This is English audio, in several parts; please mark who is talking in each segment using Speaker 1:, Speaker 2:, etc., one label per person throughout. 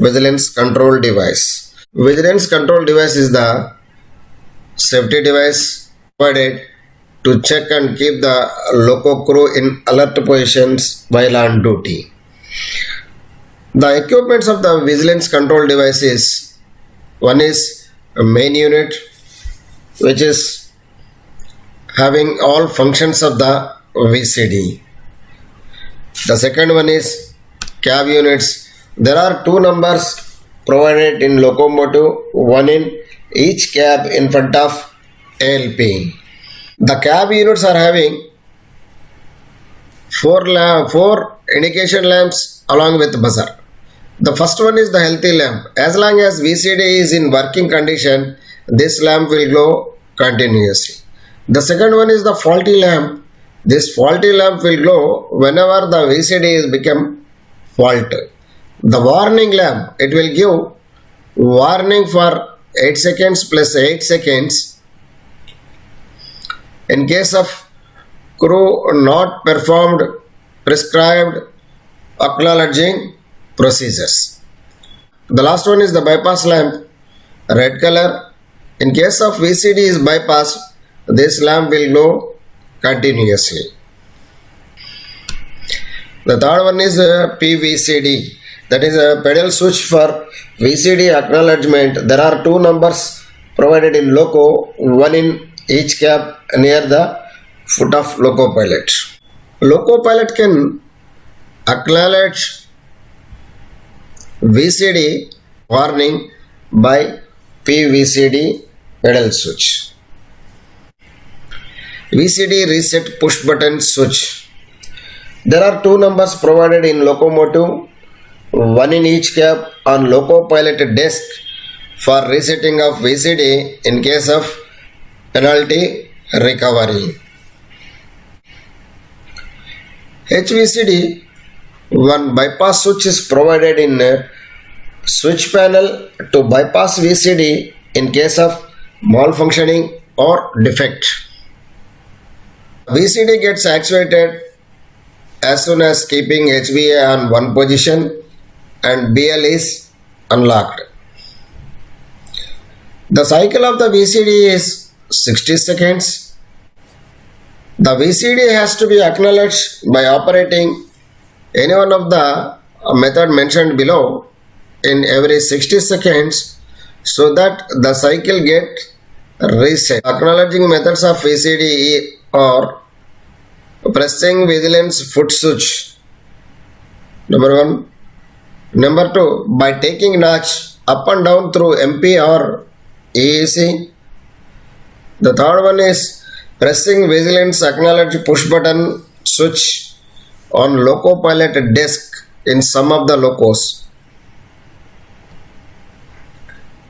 Speaker 1: vigilance control device. Vigilance control device is the safety device provided to check and keep the loco crew in alert positions while on duty. The equipments of the vigilance control device is one is a main unit, which is having all functions of the VCD. The second one is cab units. There are two numbers provided in locomotive, one in each cab in front of ALP. The cab units are having four indication lamps along with buzzer. The first one is the healthy lamp. As long as VCD is in working condition, this lamp will glow continuously. The second one is the faulty lamp. This faulty lamp will glow whenever the VCD is become fault. The warning lamp, it will give warning for 8 seconds plus 8 seconds in case of crew not performed prescribed acknowledging procedures. The last one is the bypass lamp, red color. In case of VCD is bypassed, this lamp will glow continuously. The third one is PVCD, that is a pedal switch for VCD acknowledgement. There are two numbers provided in loco, one in each cab near the foot of loco pilot. Loco pilot can acknowledge VCD warning by PVCD pedal switch. VCD reset push button switch. There are two numbers provided in locomotive, one in each cab on loco pilot desk for resetting of VCD in case of penalty recovery. HVCD, one bypass switch is provided in switch panel to bypass VCD in case of malfunctioning or defect. VCD gets activated as soon as keeping HVA on one position and BL is unlocked. The cycle of the VCD is 60 seconds. The VCD has to be acknowledged by operating any one of the method mentioned below in every 60 seconds so that the cycle get reset. Acknowledging methods of VCD are pressing vigilance foot switch, number 1. Number 2, by taking notch up and down through MP or EEC. The third one is pressing vigilance acknowledge push button switch on loco pilot desk in some of the locos.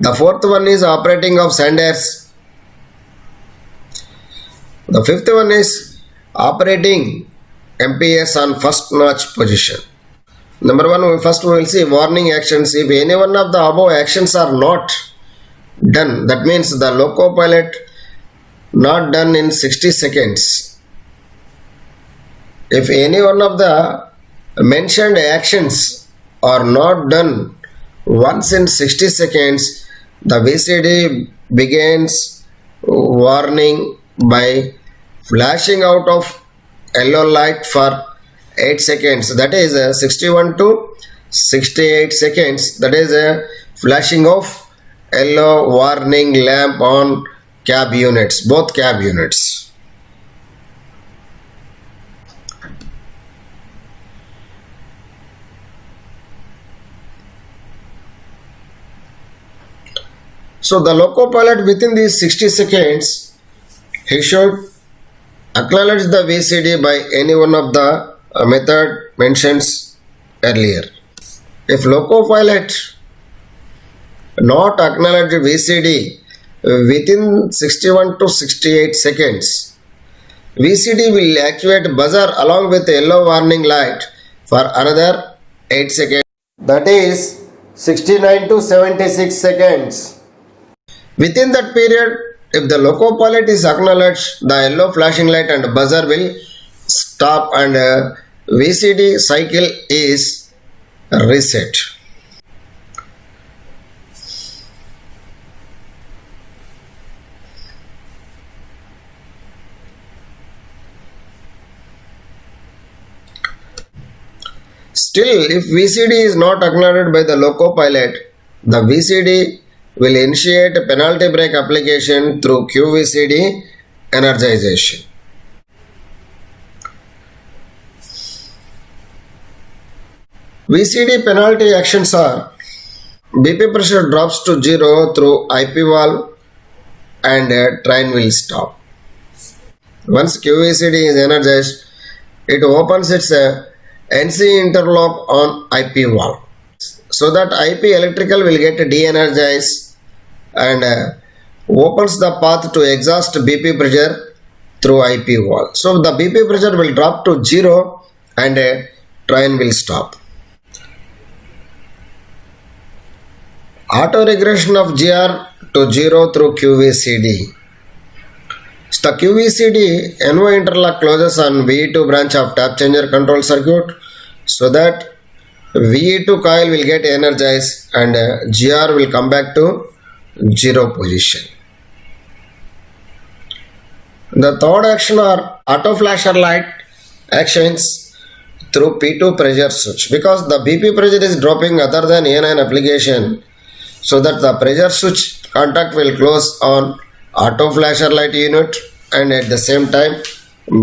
Speaker 1: The fourth one is operating of sanders. The fifth one is operating MPS on first notch position. Number 1, first we will see warning actions. If any one of the above actions are not done, that means the loco pilot not done in 60 seconds. If any one of the mentioned actions are not done once in 60 seconds, the VCD begins warning by flashing out of yellow light for 8 seconds, that is 61 to 68 seconds, that is a flashing of yellow warning lamp on cab units, both cab units. So the loco pilot within these 60 seconds, he should acknowledge the VCD by any one of the method mentions earlier. If loco pilot not acknowledge VCD within 61 to 68 seconds, VCD will activate buzzer along with yellow warning light for another 8 seconds, that is 69 to 76 seconds. Within that period, if the loco pilot is acknowledged, the yellow flashing light and buzzer will stop and VCD cycle is reset. Still, if VCD is not acknowledged by the loco pilot, the VCD will initiate a penalty brake application through QVCD energization. VCD penalty actions are: BP pressure drops to zero through IP valve and train will stop. Once QVCD is energized, it opens its NC interlock on IP valve, so that IP electrical will get de-energized and opens the path to exhaust BP pressure through IP valve. So the BP pressure will drop to zero and train will stop. Auto regression of GR to zero through QVCD. The QVCD NO interlock closes on VE2 branch of tap changer control circuit, so that VE2 coil will get energized and GR will come back to zero position. The third action are auto flasher light actions through P2 pressure switch, because the BP pressure is dropping other than A9 application, so that the pressure switch contact will close on auto flasher light unit, and at the same time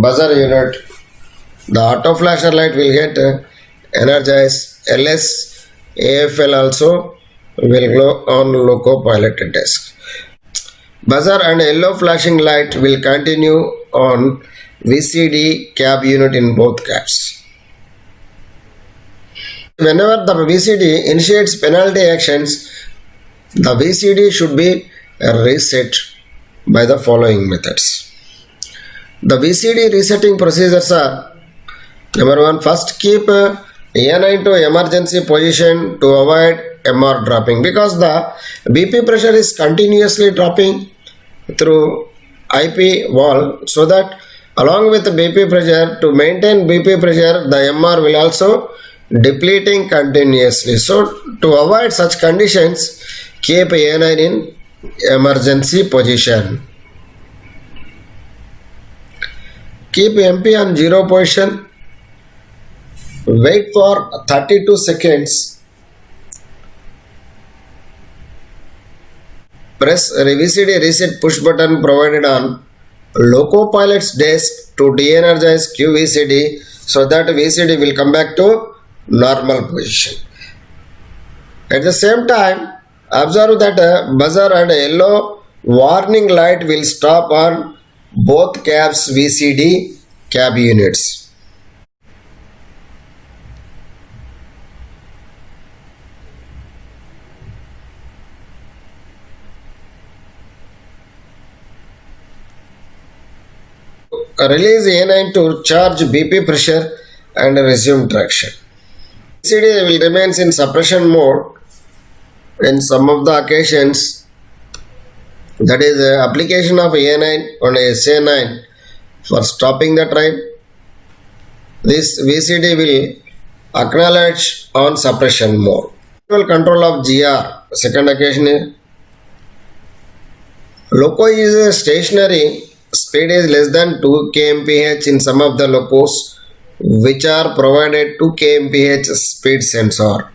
Speaker 1: buzzer unit. The auto flasher light will get energized. LS AFL also will glow on loco pilot desk. Buzzer and yellow flashing light will continue on VCD cab unit in both cabs. Whenever the VCD initiates penalty actions, the VCD should be reset by the following methods. The VCD resetting procedures are: number one, first keep A9 to emergency position to avoid MR dropping, because the BP pressure is continuously dropping through IP valve, so that along with the BP pressure, to maintain BP pressure, the MR will also depleting continuously. So to avoid such conditions, keep A9 in emergency position. Keep MP on zero position. Wait for 32 seconds. Press VCD reset push button provided on loco pilot's desk to de-energize QVCD, so that VCD will come back to normal position. At the same time, observe that buzzer and yellow warning light will stop on both cabs VCD cab units. Release A9 to charge BP pressure and resume traction. VCD will remain in suppression mode in some of the occasions, that is application of A9 on SA9 for stopping the train. This VCD will acknowledge on suppression mode. Control of GR. Second occasion is loco is stationary, speed is less than 2 kmph in some of the locos which are provided 2 kmph speed sensor.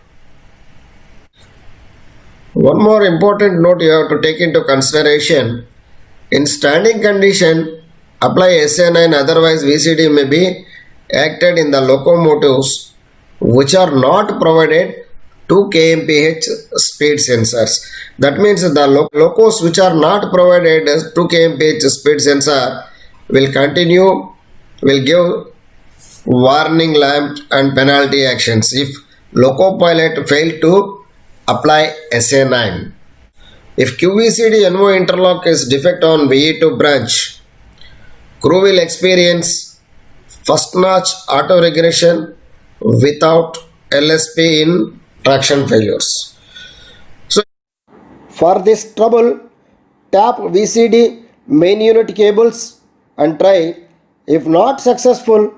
Speaker 1: One more important note you have to take into consideration: in standing condition, apply SA9, otherwise VCD may be acted in the locomotives which are not provided 2 kmph speed sensors. That means the locos which are not provided 2 kmph speed sensor will give warning lamp and penalty actions if loco pilot failed to apply SA9. If QVCD NO interlock is defect on VE2 branch, crew will experience first notch auto regression without LSP in traction failures. So for this trouble, tap VCD main unit cables and try. If not successful,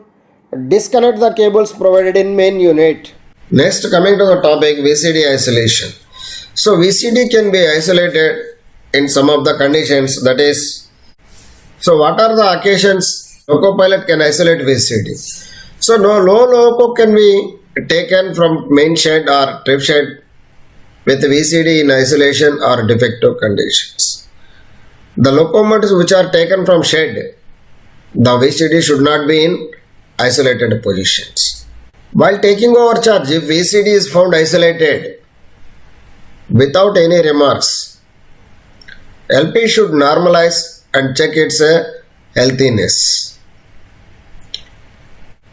Speaker 1: disconnect the cables provided in main unit. Next, coming to the topic, VCD isolation. So VCD can be isolated in some of the conditions, that is, so what are the occasions loco pilot can isolate VCD? So no loco can be taken from main shed or trip shed with VCD in isolation or defective conditions. The locomotives which are taken from shed, the VCD should not be in isolated positions. While taking over charge, if VCD is found isolated without any remarks, LP should normalize and check its healthiness.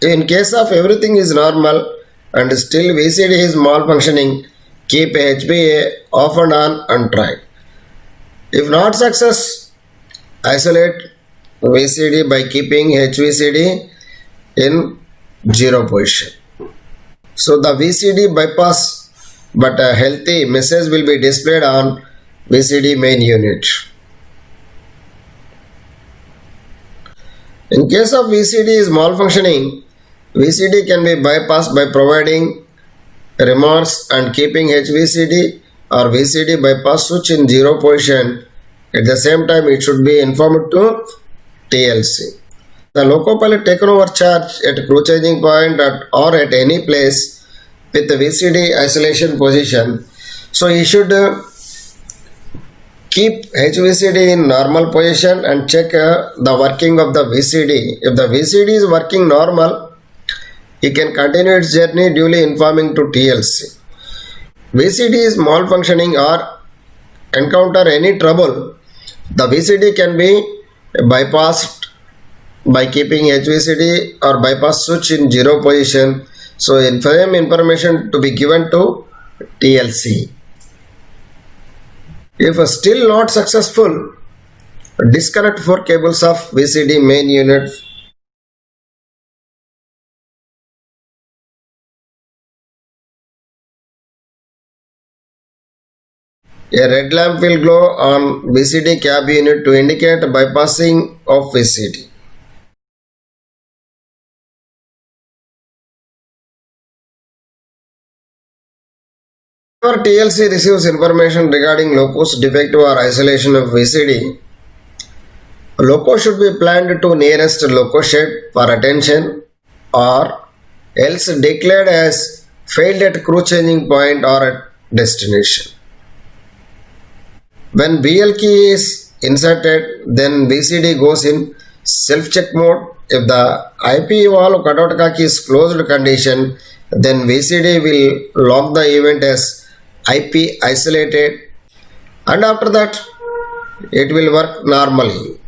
Speaker 1: In case of everything is normal and still VCD is malfunctioning, keep HBA off and on and try. If not success, isolate VCD by keeping HVCD in zero position. So the VCD bypass but a healthy message will be displayed on VCD main unit. In case of VCD is malfunctioning, VCD can be bypassed by providing remorse and keeping HVCD or VCD bypass switch in zero position. At the same time, it should be informed to TLC. The loco pilot taken over charge at crew changing point or at any place with the VCD isolation position. So he should keep HVCD in normal position and check the working of the VCD. If the VCD is working normal, he can continue its journey duly informing to TLC. VCD is malfunctioning or encounter any trouble, the VCD can be bypassed by keeping HVCD or bypass switch in zero position. So same information to be given to TLC. If still not successful, disconnect 4 cables of VCD main unit. A red lamp will glow on VCD cab unit to indicate bypassing of VCD. Whenever TLC receives information regarding loco's defective or isolation of VCD, loco should be planned to nearest loco shed for attention or else declared as failed at crew changing point or at destination. When BL key is inserted, then VCD goes in self-check mode. If the IP valve cutout key is closed condition, then VCD will log the event as IP isolated and after that it will work normally.